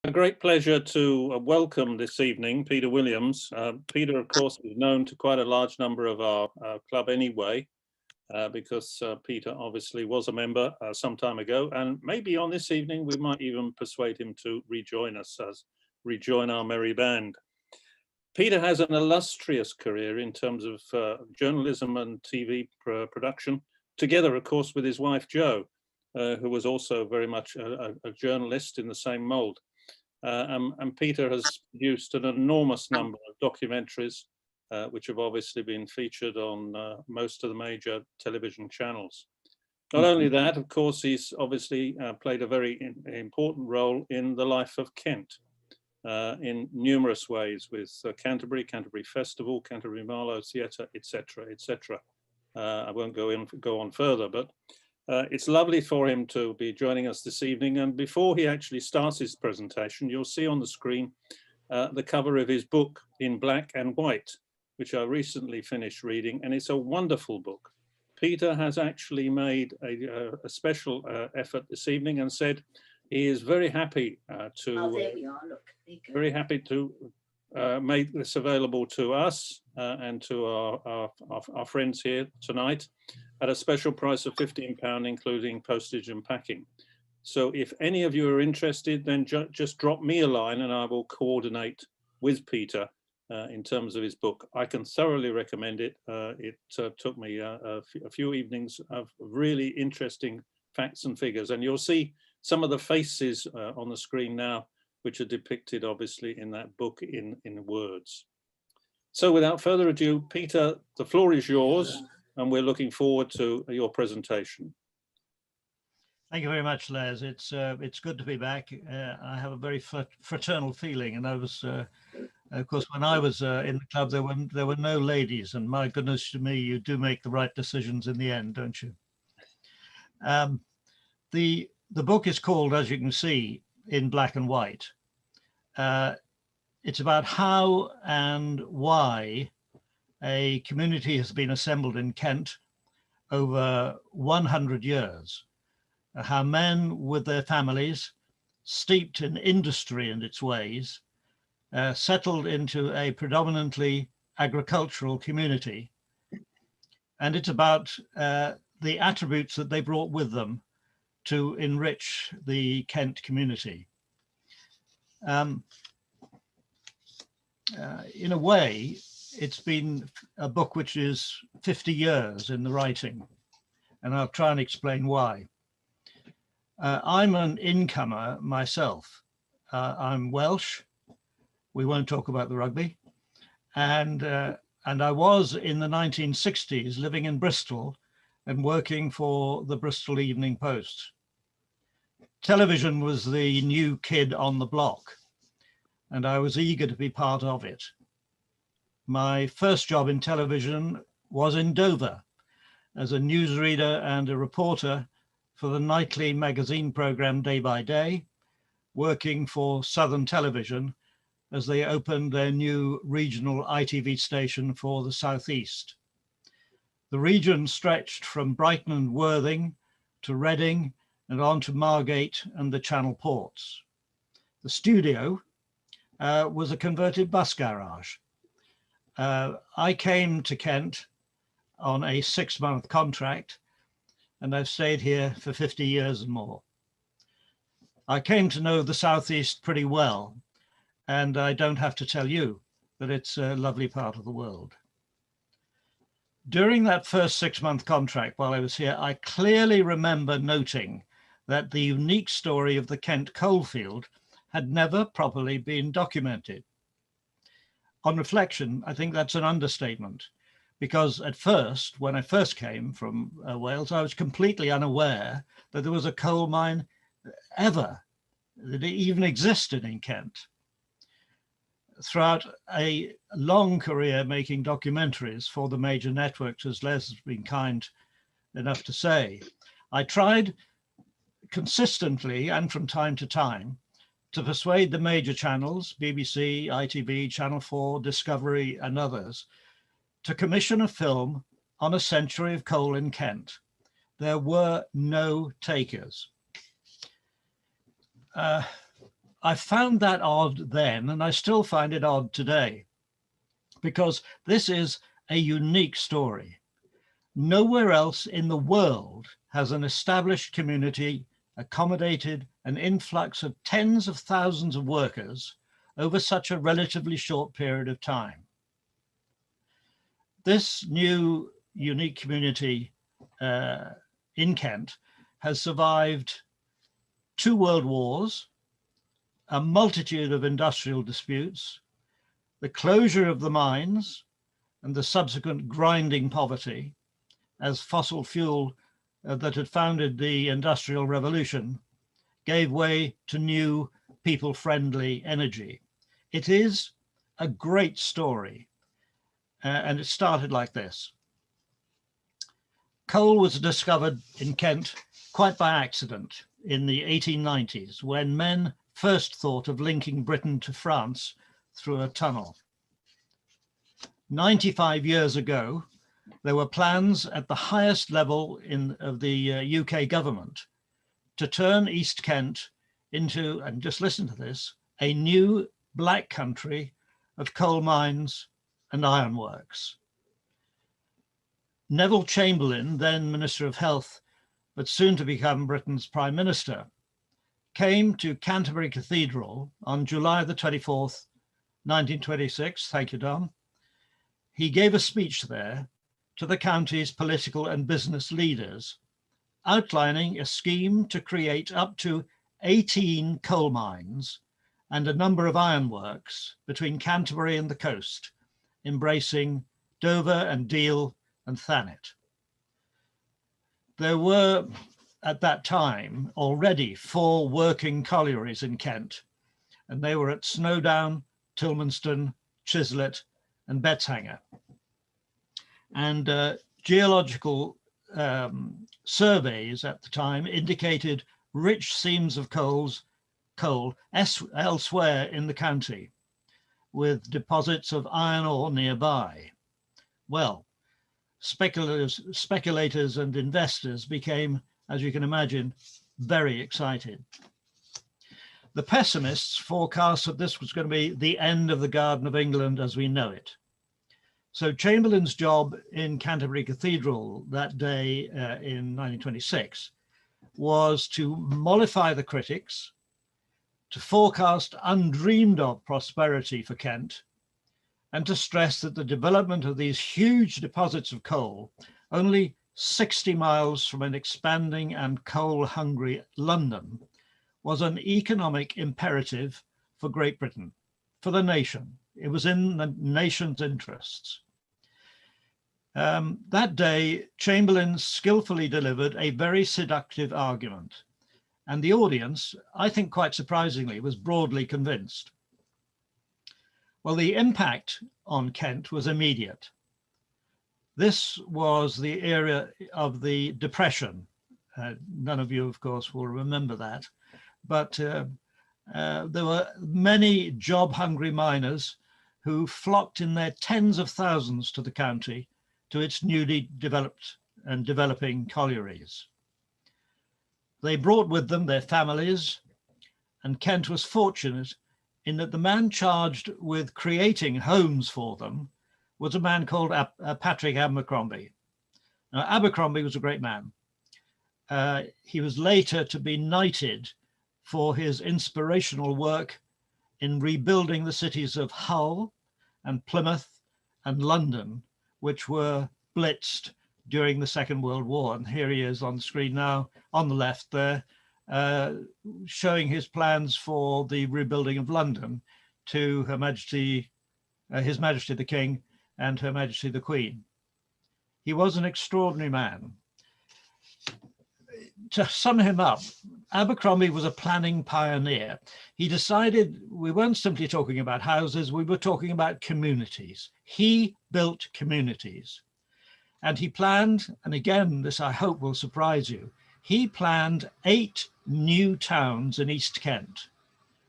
A great pleasure to welcome this evening Peter Williams. Peter, of course, is known to quite a large number of our club anyway, because Peter obviously was a member some time ago, and maybe on this evening we might even persuade him to rejoin us, rejoin our merry band. Peter has an illustrious career in terms of journalism and TV production, together, of course, with his wife Jo, who was also very much a journalist in the same mold. And Peter has produced an enormous number of documentaries, which have obviously been featured on most of the major television channels. Not only that, of course, he's obviously played a very important role in the life of Kent in numerous ways, with Canterbury Festival, Canterbury Marlowe Theatre, etc., etc. I won't go on further, but it's lovely for him to be joining us this evening. And before he actually starts his presentation, you'll see on the screen the cover of his book in black and white, which I recently finished reading, and it's a wonderful book. Peter has actually made a special effort this evening and said he is very happy very happy to make this available to us and to our friends here tonight at a special price of £15, including postage and packing. So if any of you are interested, then just drop me a line and I will coordinate with Peter in terms of his book. I can thoroughly recommend it. It took me a few evenings of really interesting facts and figures, and you'll see some of the faces on the screen now, which are depicted obviously in that book in words. So without further ado, Peter, the floor is yours, and we're looking forward to your presentation. Thank you very much, Les. It's good to be back. I have a very fraternal feeling, and I was, of course, when I was in the club, there were no ladies, and my goodness to me, you do make the right decisions in the end, don't you? The book is called, as you can see, in black and white. It's about how and why a community has been assembled in Kent over 100 years. How men with their families, steeped in industry and its ways, settled into a predominantly agricultural community. And it's about the attributes that they brought with them to enrich the Kent community. In a way, it's been a book which is 50 years in the writing, and I'll try and explain why. I'm an incomer myself. I'm Welsh. We won't talk about the rugby. And I was in the 1960s living in Bristol and working for the Bristol Evening Post. Television was the new kid on the block, and I was eager to be part of it. My first job in television was in Dover as a newsreader and a reporter for the nightly magazine program Day by Day, working for Southern Television as they opened their new regional ITV station for the Southeast. The region stretched from Brighton and Worthing to Reading and on to Margate and the Channel ports. The studio was a converted bus garage. I came to Kent on a 6-month contract, and I've stayed here for 50 years and more. I came to know the Southeast pretty well, and I don't have to tell you that it's a lovely part of the world. During that first 6-month contract while I was here, I clearly remember noting that the unique story of the Kent Coalfield had never properly been documented. On reflection, I think that's an understatement, because at first, when I first came from Wales, I was completely unaware that there was a coal mine that it even existed in Kent. Throughout a long career making documentaries for the major networks, as Les has been kind enough to say, I tried consistently and from time to time to persuade the major channels, BBC, ITV, Channel 4, Discovery, and others, to commission a film on a century of coal in Kent. There were no takers. I found that odd then, and I still find it odd today, because this is a unique story. Nowhere else in the world has an established community accommodated an influx of tens of thousands of workers over such a relatively short period of time. This new unique community in Kent has survived 2 world wars, a multitude of industrial disputes, the closure of the mines, and the subsequent grinding poverty as fossil fuel that had founded the Industrial Revolution gave way to new people-friendly energy. It is a great story, and it started like this. Coal was discovered in Kent quite by accident in the 1890s, when men first thought of linking Britain to France through a tunnel. 95 years ago, there were plans at the highest level of the UK government to turn East Kent into, and just listen to this, a new black country of coal mines and ironworks. Neville Chamberlain, then Minister of Health, but soon to become Britain's Prime Minister, came to Canterbury Cathedral on July the 24th, 1926. Thank you, Dom. He gave a speech there to the county's political and business leaders, outlining a scheme to create up to 18 coal mines and a number of ironworks between Canterbury and the coast, embracing Dover and Deal and Thanet. There were, at that time, already 4 working collieries in Kent, and they were at Snowdown, Tilmanston, Chislet, and Betshanger. And geological surveys at the time indicated rich seams of coal elsewhere in the county, with deposits of iron ore nearby. Well, speculators and investors became, as you can imagine, very excited. The pessimists forecast that this was going to be the end of the Garden of England as we know it. So Chamberlain's job in Canterbury Cathedral that day in 1926 was to mollify the critics, to forecast undreamed of prosperity for Kent, and to stress that the development of these huge deposits of coal, only 60 miles from an expanding and coal-hungry London, was an economic imperative for Great Britain, for the nation. It was in the nation's interests. That day, Chamberlain skillfully delivered a very seductive argument, and the audience, I think quite surprisingly, was broadly convinced. Well, the impact on Kent was immediate. This was the era of the Depression. None of you, of course, will remember that, but there were many job-hungry miners who flocked in their tens of thousands to the county, to its newly developed and developing collieries. They brought with them their families, and Kent was fortunate in that the man charged with creating homes for them was a man called Patrick Abercrombie. Now, Abercrombie was a great man. He was later to be knighted for his inspirational work in rebuilding the cities of Hull and Plymouth and London, which were blitzed during the Second World War. And here he is on the screen now, on the left there, showing his plans for the rebuilding of London to Her Majesty, His Majesty the King and Her Majesty the Queen. He was an extraordinary man. To sum him up, Abercrombie was a planning pioneer. He decided we weren't simply talking about houses, we were talking about communities. He built communities. And he planned, and again, this I hope will surprise you, he planned 8 new towns in East Kent.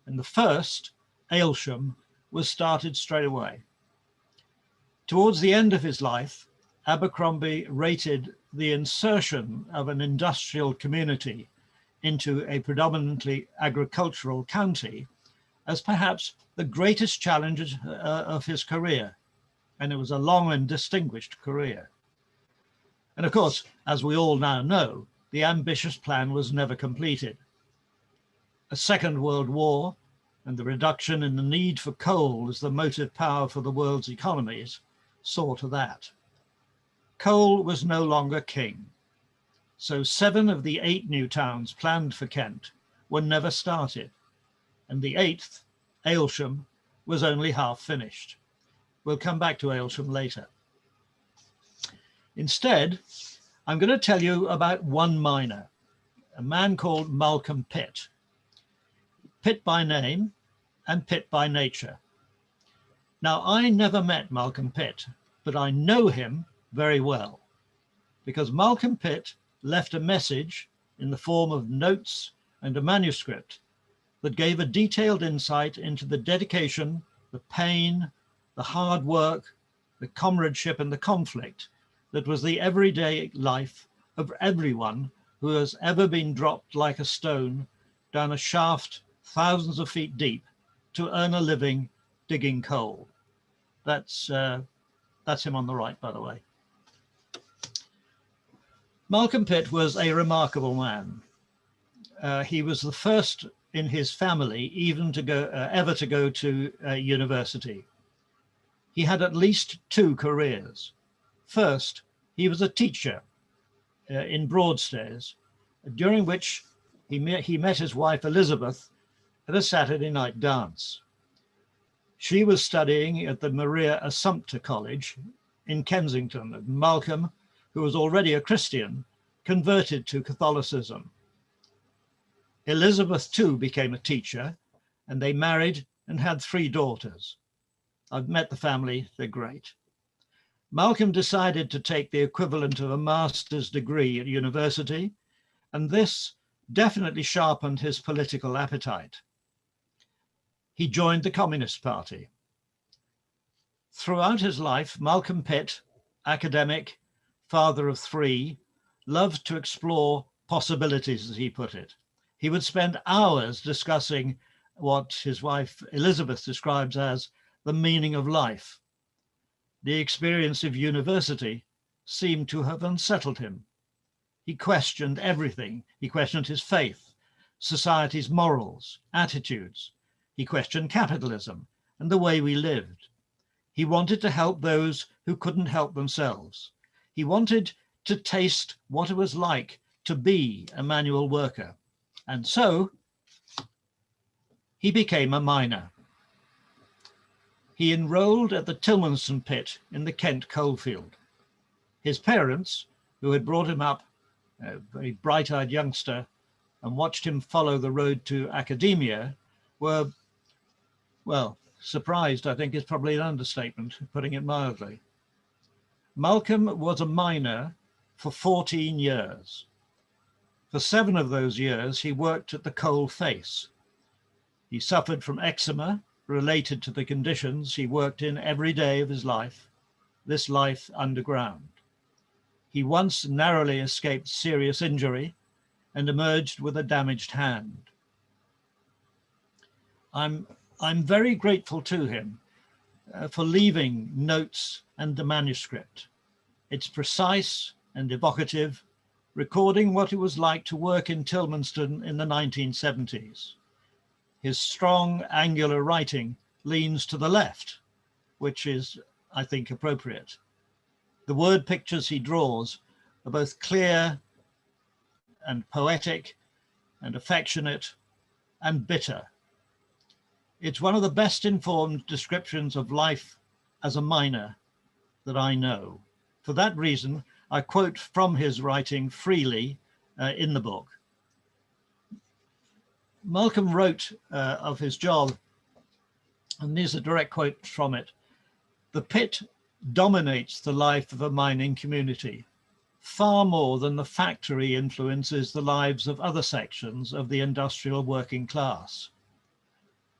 And the first, Aylsham, was started straight away. Towards the end of his life, Abercrombie rated the insertion of an industrial community into a predominantly agricultural county as perhaps the greatest challenge of his career. And it was a long and distinguished career. And of course, as we all now know, the ambitious plan was never completed. A Second World War and the reduction in the need for coal as the motive power for the world's economies saw to that. Coal was no longer king. So 7 of the 8 new towns planned for Kent were never started. And the 8th, Aylsham, was only half finished. We'll come back to Aylsham later. Instead, I'm going to tell you about one miner, a man called Malcolm Pitt. Pitt by name and Pitt by nature. Now, I never met Malcolm Pitt, but I know him very well because Malcolm Pitt left a message in the form of notes and a manuscript that gave a detailed insight into the dedication, the pain, the hard work, the comradeship and the conflict that was the everyday life of everyone who has ever been dropped like a stone down a shaft thousands of feet deep to earn a living digging coal. That's him on the right, by the way. Malcolm Pitt was a remarkable man. He was the first in his family even to go ever to go to university. He had at least 2 careers. First, he was a teacher in Broadstairs, during which he met his wife Elizabeth at a Saturday night dance. She was studying at the Maria Assumpta College in Kensington, and Malcolm, who was already a Christian, converted to Catholicism. Elizabeth too became a teacher, and they married and had 3 daughters. I've met the family, they're great. Malcolm decided to take the equivalent of a master's degree at university, and this definitely sharpened his political appetite. He joined the Communist Party. Throughout his life, Malcolm Pitt, academic, father of 3, loved to explore possibilities, as he put it. He would spend hours discussing what his wife Elizabeth describes as the meaning of life. The experience of university seemed to have unsettled him. He questioned everything. He questioned his faith, society's morals, attitudes. He questioned capitalism and the way we lived. He wanted to help those who couldn't help themselves. He wanted to taste what it was like to be a manual worker. And so he became a miner. He enrolled at the Tilmanston pit in the Kent Coalfield. His parents, who had brought him up, a very bright-eyed youngster, and watched him follow the road to academia, were, well, surprised, I think is probably an understatement, putting it mildly. Malcolm was a miner for 14 years. For 7 of those years, he worked at the coal face. He suffered from eczema related to the conditions he worked in every day of his life, this life underground. He once narrowly escaped serious injury and emerged with a damaged hand. I'm very grateful to him for leaving notes and the manuscript. It's precise and evocative, recording what it was like to work in Tilmanston in the 1970s. His strong, angular writing leans to the left, which is, I think, appropriate. The word pictures he draws are both clear and poetic and affectionate and bitter. It's one of the best informed descriptions of life as a miner that I know. For that reason, I quote from his writing freely in the book. Malcolm wrote of his job, and these are direct quotes from it: "The pit dominates the life of a mining community, far more than the factory influences the lives of other sections of the industrial working class.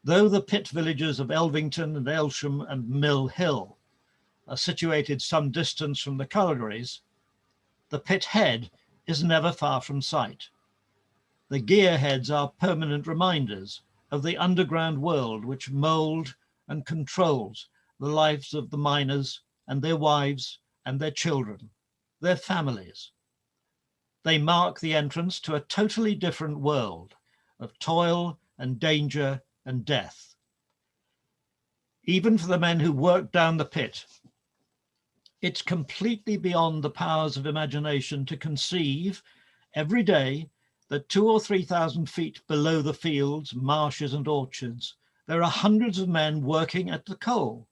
Though the pit villages of Elvington and Aylsham and Mill Hill are situated some distance from the collieries, the pit head is never far from sight. The gear heads are permanent reminders of the underground world which mold and controls the lives of the miners and their wives and their children, their families. They mark the entrance to a totally different world of toil and danger and death. Even for the men who work down the pit, it's completely beyond the powers of imagination to conceive every day that 2,000 or 3,000 feet below the fields, marshes and orchards, there are hundreds of men working at the coal.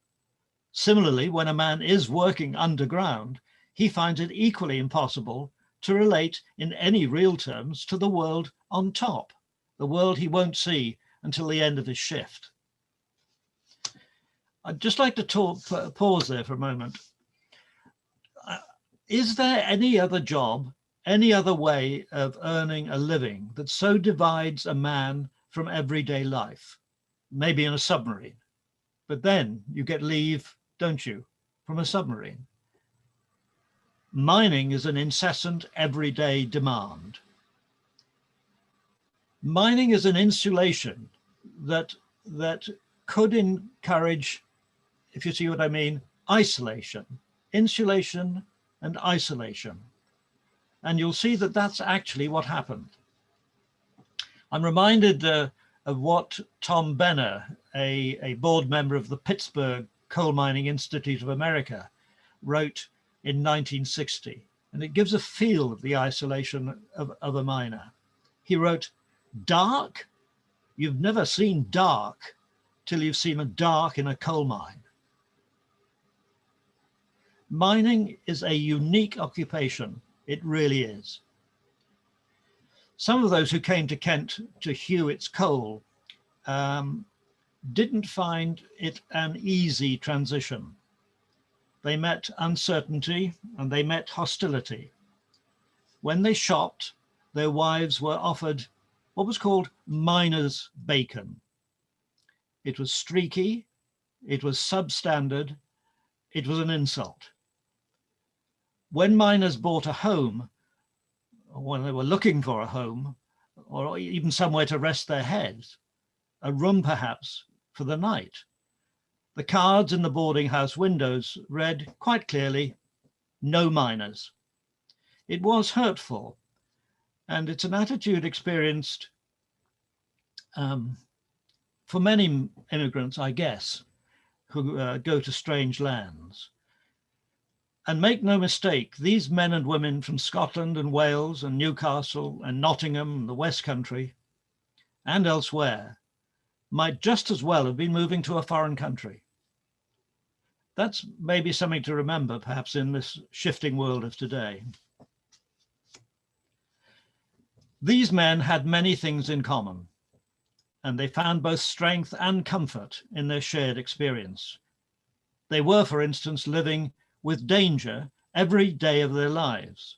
Similarly, when a man is working underground, he finds it equally impossible to relate in any real terms to the world on top, the world he won't see until the end of his shift. I'd just like to pause there for a moment. Is there any other job, any other way of earning a living that so divides a man from everyday life? Maybe in a submarine, but then you get leave, don't you, from a submarine? Mining is an incessant everyday demand. Mining is an insulation that could encourage, if you see what I mean, isolation, insulation and isolation. And you'll see that that's actually what happened. I'm reminded of what Tom Benner, a board member of the Pittsburgh Coal Mining Institute of America, wrote in 1960. And it gives a feel of the isolation of a miner. He wrote, "Dark? You've never seen dark till you've seen a dark in a coal mine." Mining is a unique occupation. It really is. Some of those who came to Kent to hew its coal didn't find it an easy transition. They met uncertainty and they met hostility. When they shopped, their wives were offered what was called miner's bacon. It was streaky, it was substandard, it was an insult. When miners bought a home, or when they were looking for a home, or even somewhere to rest their heads, a room perhaps for the night, the cards in the boarding house windows read quite clearly, "No miners." It was hurtful, and it's an attitude experienced for many immigrants, I guess, who go to strange lands. And make no mistake, these men and women from Scotland and Wales and Newcastle and Nottingham and the West Country and elsewhere might just as well have been moving to a foreign country. That's maybe something to remember, perhaps, in this shifting world of today. These men had many things in common, and they found both strength and comfort in their shared experience. They were, for instance, living with danger every day of their lives.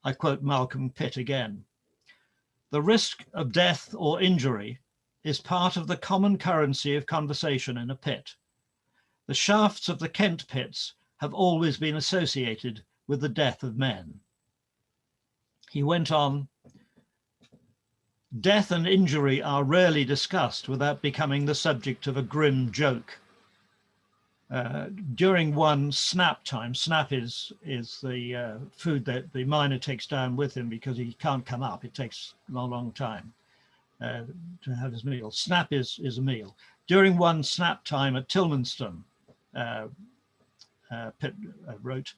I quote Malcolm Pitt again. "The risk of death or injury is part of the common currency of conversation in a pit. The shafts of the Kent pits have always been associated with the death of men." He went on, "Death and injury are rarely discussed without becoming the subject of a grim joke. During one snap time, snap is the food that the miner takes down with him because he can't come up. It takes a long time to have his meal. Snap is a meal. During one snap time at Tilmanston, Pitt wrote,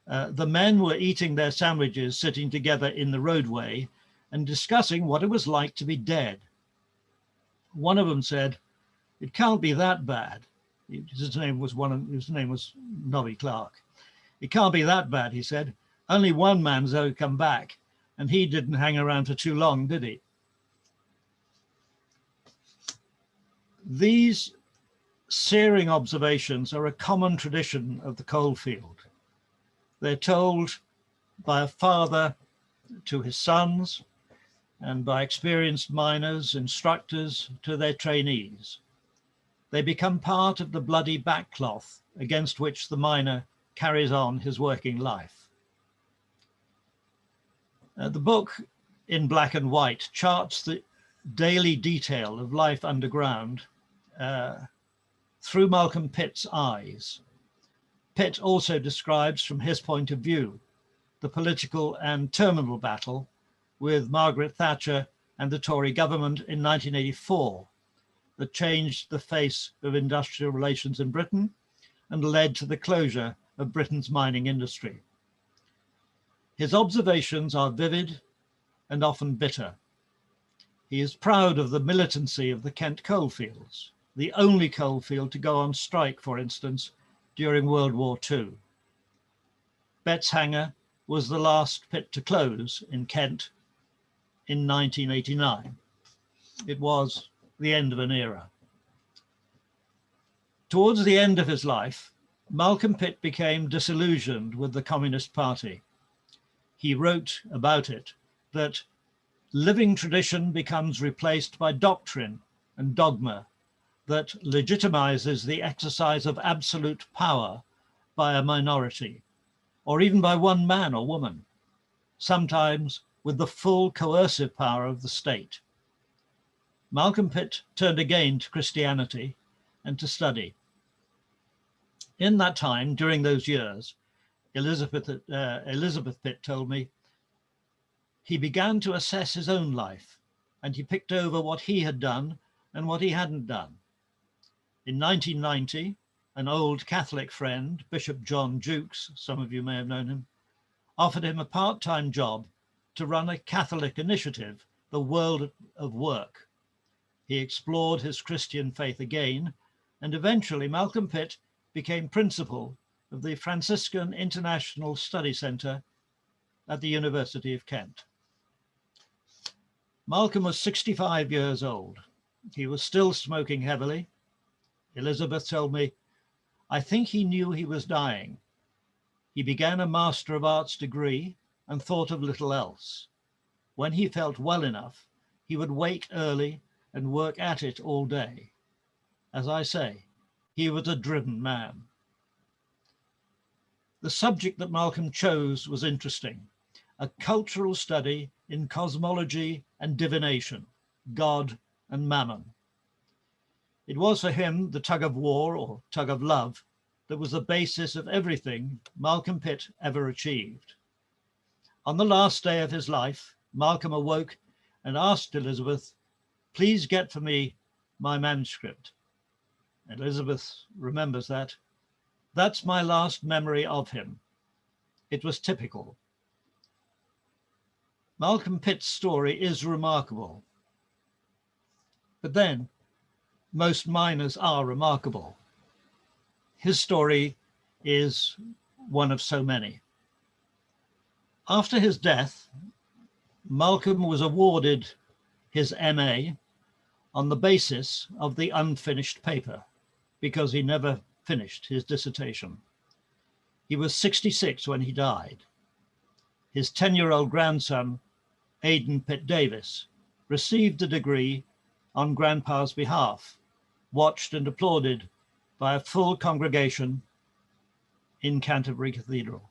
the men were eating their sandwiches sitting together in the roadway and discussing what it was like to be dead. One of them said, "It can't be that bad." His name was Nobby Clark. "It can't be that bad," he said. "Only one man's ever come back, and he didn't hang around for too long, did he?" These searing observations are a common tradition of the coalfield. They're told by a father to his sons and by experienced miners, instructors to their trainees. They become part of the bloody backcloth against which the miner carries on his working life. The book in black and white charts daily detail of life underground through Malcolm Pitt's eyes. Pitt also describes from his point of view the political and terminal battle with Margaret Thatcher and the Tory government in 1984 that changed the face of industrial relations in Britain and led to the closure of Britain's mining industry. His observations are vivid and often bitter. He is proud of the militancy of the Kent Coalfields, the only coalfield to go on strike, for instance, during World War II. Betts Hangar was the last pit to close in Kent in 1989. It was the end of an era. Towards the end of his life, Malcolm Pitt became disillusioned with the Communist Party. He wrote about it that living tradition becomes replaced by doctrine and dogma that legitimizes the exercise of absolute power by a minority, or even by one man or woman, sometimes with the full coercive power of the state. Malcolm Pitt turned again to Christianity and to study. In that time, during those years, Elizabeth Pitt told me, he began to assess his own life, and he picked over what he had done and what he hadn't done. In 1990, an old Catholic friend, Bishop John Jukes, some of you may have known him, offered him a part-time job to run a Catholic initiative, the World of Work. He explored his Christian faith again, and eventually Malcolm Pitt became principal of the Franciscan International Study Centre at the University of Kent. Malcolm was 65 years old. He was still smoking heavily. Elizabeth told me, I think he knew he was dying. He began a Master of Arts degree and thought of little else. When he felt well enough, he would wake early and work at it all day. As I say, he was a driven man. The subject that Malcolm chose was interesting, a cultural study in cosmology and divination, God and Mammon. It was for him the tug of war or tug of love that was the basis of everything Malcolm Pitt ever achieved. On the last day of his life, Malcolm awoke and asked Elizabeth, please get for me my manuscript. Elizabeth remembers that. That's my last memory of him. It was typical. Malcolm Pitt's story is remarkable. But then, most miners are remarkable. His story is one of so many. After his death, Malcolm was awarded his MA on the basis of the unfinished paper, because he never finished his dissertation. He was 66 when he died. His 10-year-old grandson, Aidan Pitt Davis, received the degree on Grandpa's behalf, watched and applauded by a full congregation in Canterbury Cathedral.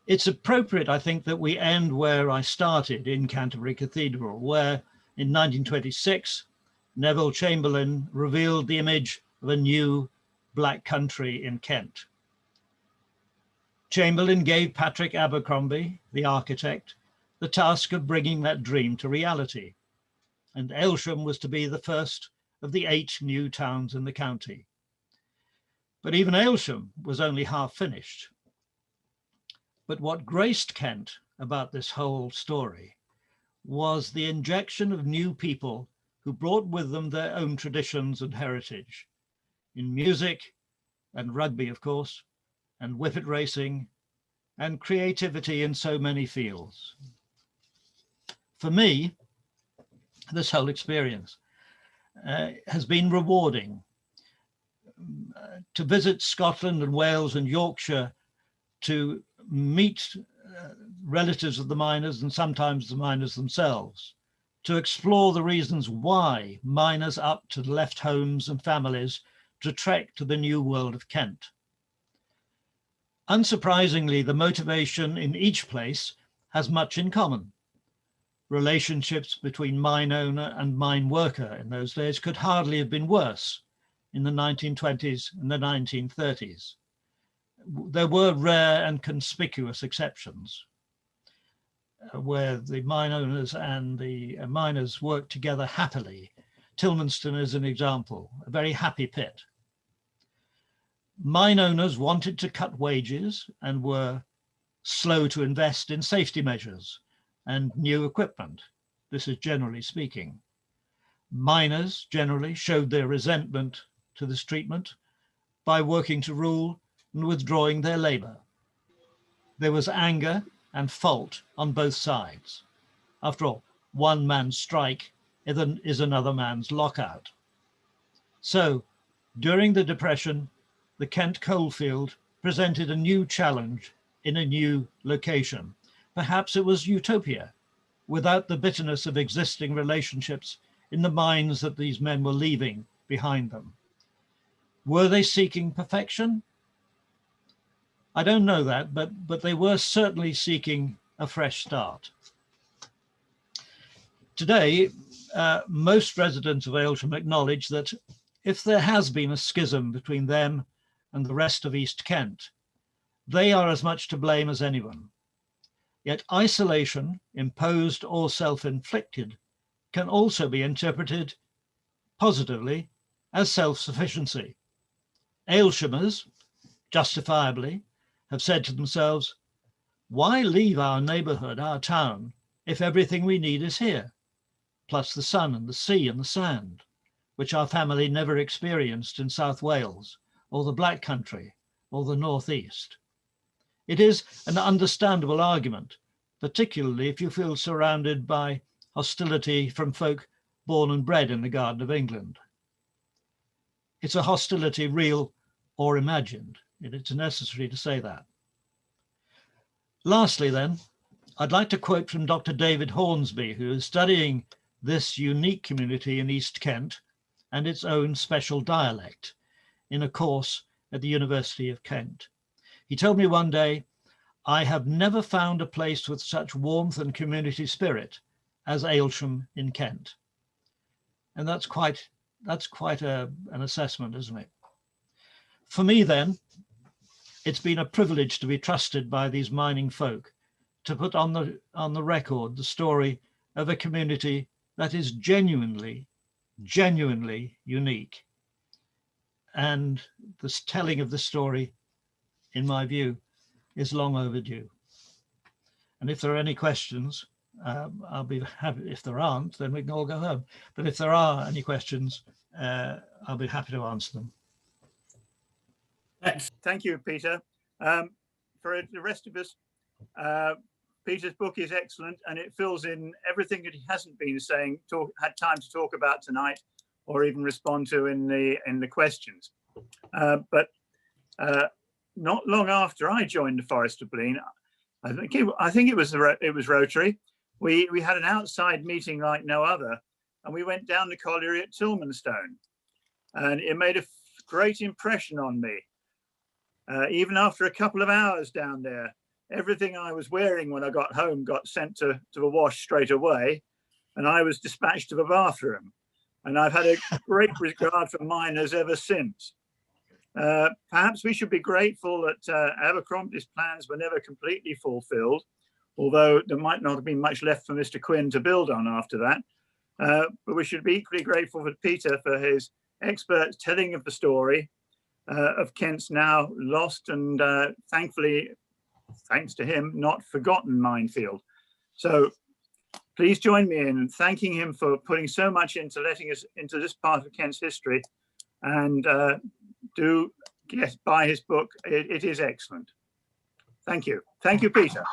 It's appropriate, I think, that we end where I started, in Canterbury Cathedral, where in 1926, Neville Chamberlain revealed the image of a new black country in Kent. Chamberlain gave Patrick Abercrombie, the architect, the task of bringing that dream to reality, and Aylsham was to be the first of the 8 new towns in the county. But even Aylsham was only half finished. But what graced Kent about this whole story was the injection of new people who brought with them their own traditions and heritage in music and rugby, of course, and whippet racing and creativity in so many fields. For me, this whole experience has been rewarding. To visit Scotland and Wales and Yorkshire, to meet relatives of the miners and sometimes the miners themselves, to explore the reasons why miners up to left homes and families to trek to the new world of Kent. Unsurprisingly, the motivation in each place has much in common. relationships between mine owner and mine worker in those days could hardly have been worse in the 1920s and the 1930s. There were rare and conspicuous exceptions where the mine owners and the miners worked together happily. Tilmanston is an example, a very happy pit. Mine owners wanted to cut wages and were slow to invest in safety measures and new equipment. This is generally speaking. Miners generally showed their resentment to this treatment by working to rule and withdrawing their labor. There was anger and fault on both sides. After all, one man's strike is another man's lockout. So during the Depression, the Kent Coalfield presented a new challenge in a new location. Perhaps it was utopia, without the bitterness of existing relationships in the mines that these men were leaving behind them. Were they seeking perfection? I don't know that, but they were certainly seeking a fresh start. Today, most residents of Aylsham acknowledge that if there has been a schism between them and the rest of East Kent, they are as much to blame as anyone. Yet isolation, imposed or self-inflicted, can also be interpreted positively as self-sufficiency. Aylshamers, justifiably, have said to themselves, why leave our neighbourhood, our town, if everything we need is here, plus the sun and the sea and the sand, which our family never experienced in South Wales or the Black Country or the North East. It is an understandable argument, particularly if you feel surrounded by hostility from folk born and bred in the Garden of England. It's a hostility real or imagined. It's necessary to say that. Lastly, then, I'd like to quote from Dr. David Hornsby, who is studying this unique community in East Kent and its own special dialect in a course at the University of Kent. He told me one day, I have never found a place with such warmth and community spirit as Aylsham in Kent. And that's quite an assessment, isn't it? For me then, it's been a privilege to be trusted by these mining folk to put on the record the story of a community that is genuinely unique. And this telling of the story, in my view, is long overdue. And if there are any questions, I'll be happy. If there aren't, then we can all go home. But if there are any questions, I'll be happy to answer them. Thank you, Peter. For the rest of us, Peter's book is excellent and it fills in everything that he hasn't been saying, had time to talk about tonight, or even respond to in the questions. But not long after I joined the Forest of Blean, I think it was Rotary. We had an outside meeting like no other, and we went down the colliery at Tilmanstone, and it made a great impression on me. Even after a couple of hours down there, everything I was wearing when I got home got sent to the wash straight away, and I was dispatched to the bathroom. And I've had a great regard for miners ever since. Perhaps we should be grateful that Abercrombie's plans were never completely fulfilled, although there might not have been much left for Mr. Quinn to build on after that. But we should be equally grateful for Peter for his expert telling of the story of Kent's now lost and thankfully, thanks to him, not forgotten minefield. So please join me in thanking him for putting so much into letting us into this part of Kent's history, and do buy his book. It is excellent. Thank you. Thank you, Peter.